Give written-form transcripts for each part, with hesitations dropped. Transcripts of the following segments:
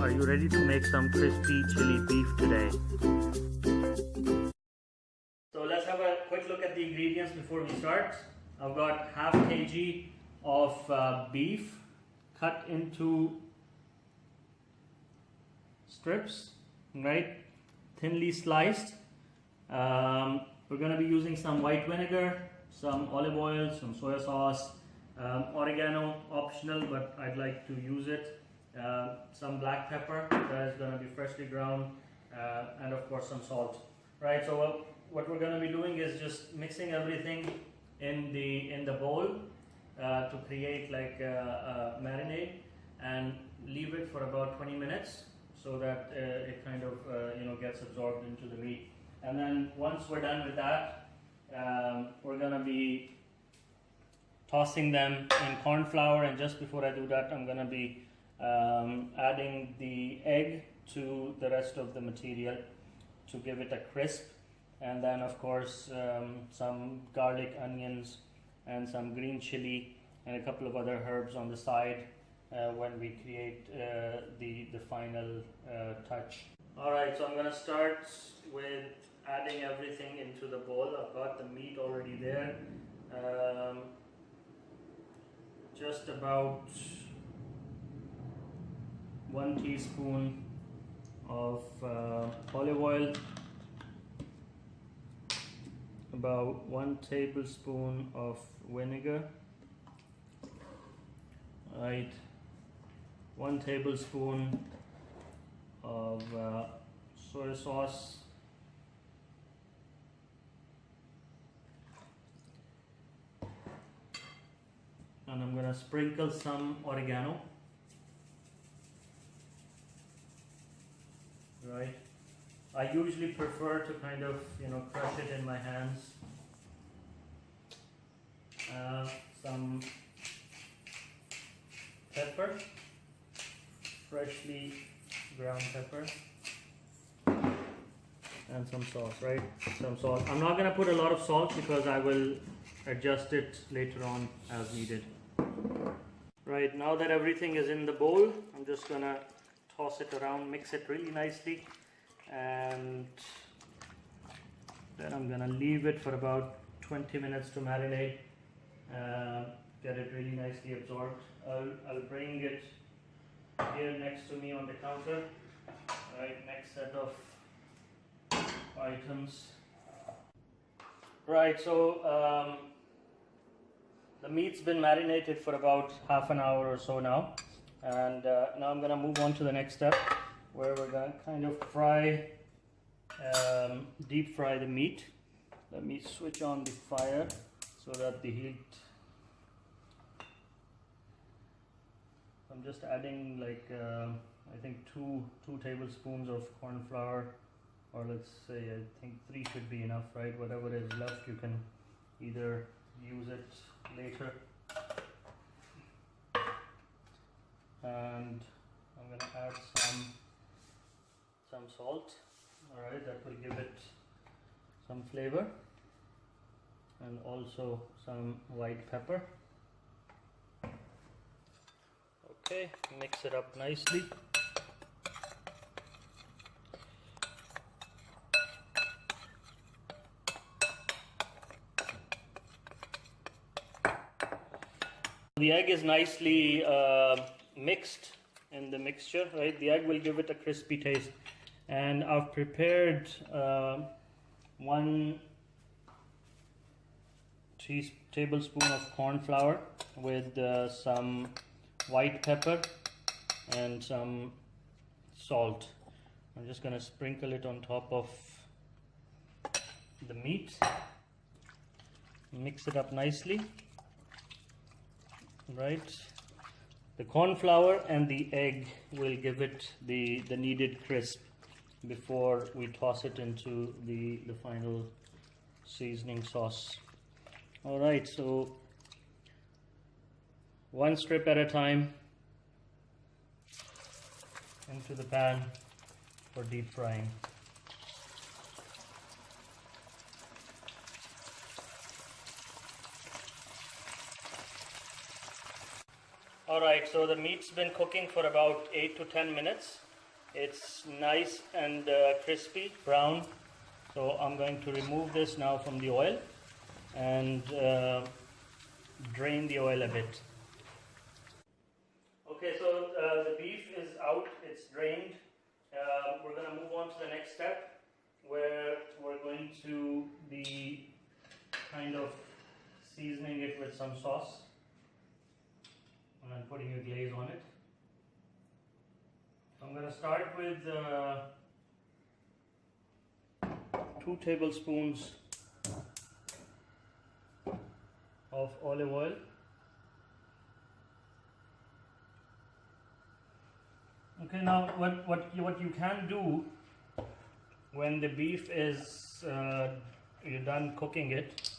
Are you ready to make some crispy chili beef today? So let's have a quick look at the ingredients before we start. I've got half kg of beef cut into strips, right? Thinly sliced. We're going to be using some white vinegar, some olive oil, some soy sauce, oregano, optional, but I'd like to use it. Some black pepper that is going to be freshly ground, and of course some salt. Right. So what we're going to be doing is just mixing everything in the bowl to create like a marinade, and leave it for about 20 minutes so that it kind of gets absorbed into the meat. And then once we're done with that, we're going to be tossing them in corn flour, and just before I do that, I'm going to be adding the egg to the rest of the material to give it a crisp, and then of course some garlic, onions, and some green chili and a couple of other herbs on the side when we create the final touch. Alright, so I'm going to start with adding everything into the bowl. I've got the meat already there. Just about 1 teaspoon of olive oil, about 1 tablespoon of vinegar, right, 1 tablespoon of soy sauce, and I'm gonna sprinkle some oregano. Right. I usually prefer to kind of crush it in my hands. Some pepper, freshly ground pepper, and some sauce. Right, some salt. I'm not gonna put a lot of salt because I will adjust it later on as needed. Right, now that everything is in the bowl, I'm just gonna toss it around, mix it really nicely, and then I'm gonna leave it for about 20 minutes to marinate, get it really nicely absorbed. I'll bring it here next to me on the counter. Right, next set of items. Right, so the meat's been marinated for about half an hour or so now. And now I'm going to move on to the next step, where we're going to kind of deep fry the meat. Let me switch on the fire so that the heat, I'm just adding like I think two tablespoons of corn flour, or let's say I think 3 should be enough, right? Whatever is left you can either use it later. And I'm going to add some salt. Alright, that will give it some flavor, and also some white pepper. Okay, mix it up nicely. The egg is nicely mixed in the mixture, right? The egg will give it a crispy taste, and I've prepared 1 tablespoon of corn flour with some white pepper and some salt. I'm just going to sprinkle it on top of the meat, mix it up nicely. Right, the corn flour and the egg will give it the needed crisp before we toss it into the final seasoning sauce. Alright, so 1 strip at a time into the pan for deep frying. Alright, so the meat's been cooking for about 8 to 10 minutes. It's nice and crispy brown. So I'm going to remove this now from the oil and drain the oil a bit. Okay, so the beef is out, it's drained. We're going to move on to the next step, where we're going to be kind of seasoning it with some sauce and then putting a glaze on it. So I'm going to start with 2 tablespoons of olive oil. Okay, now what you can do when the beef is you're done cooking it,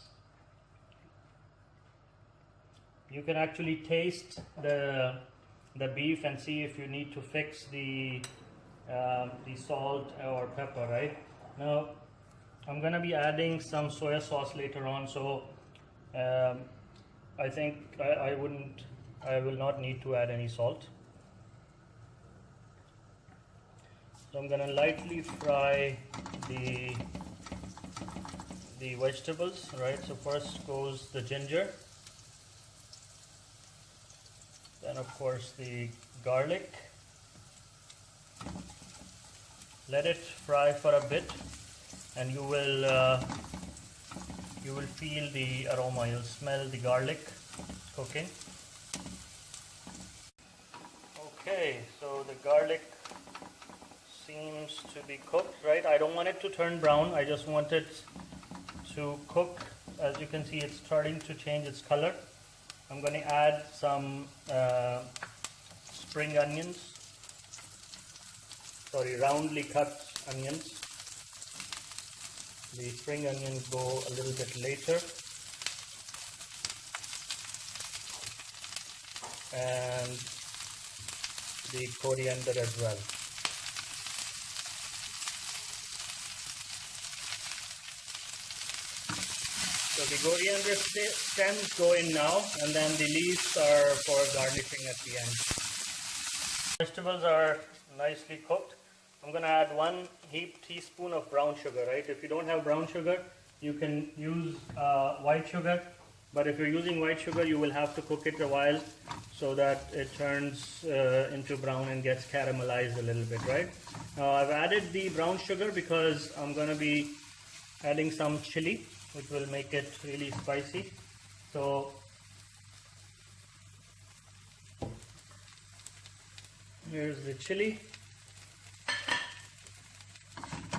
you can actually taste the beef and see if you need to fix the salt or pepper. Right now, I'm gonna be adding some soya sauce later on, so I think I will not need to add any salt. So I'm gonna lightly fry the vegetables, right? So first goes the ginger, then of course the garlic. Let it fry for a bit, and you will feel the aroma. You'll smell the garlic cooking. Okay, so the garlic seems to be cooked, right? I don't want it to turn brown. I just want it to cook. As you can see, it's starting to change its color. I'm going to add some spring onions, roundly cut onions. The spring onions go a little bit later, and the coriander as well. So the coriander stems go in now, and then the leaves are for garnishing at the end. Vegetables are nicely cooked. I'm going to add 1 heaped teaspoon of brown sugar, right? If you don't have brown sugar, you can use white sugar. But if you're using white sugar, you will have to cook it a while so that it turns into brown and gets caramelized a little bit, right? Now I've added the brown sugar because I'm going to be adding some chili, which will make it really spicy. So here's the chili.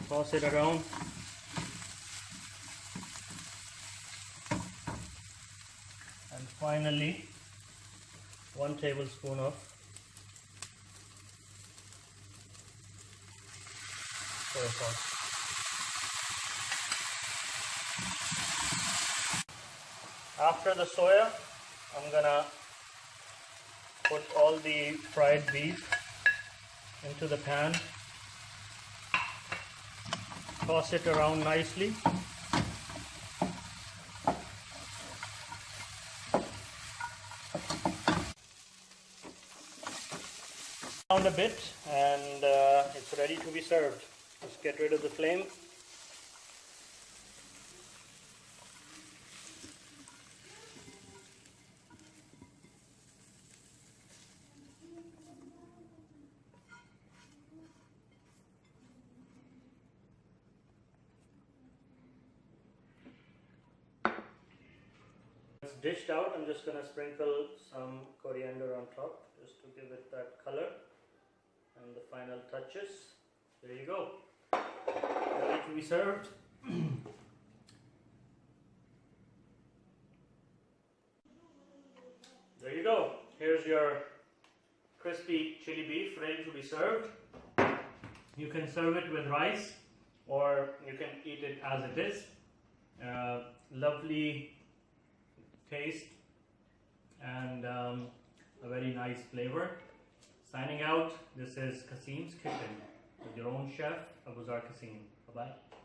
Toss it around. And finally, 1 tablespoon of soy sauce. After the soya, I'm gonna put all the fried beef into the pan. Toss it around nicely. Around a bit, and it's ready to be served. Just get rid of the flame. It's dished out. I'm just going to sprinkle some coriander on top just to give it that color and the final touches. There you go. Ready to be served. There you go. Here's your crispy chili beef ready to be served. You can serve it with rice, or you can eat it as it is. Lovely taste and a very nice flavor. Signing out, this is Qaseem's Kitchen with your own chef, Abuzar Qaseem. Bye-bye.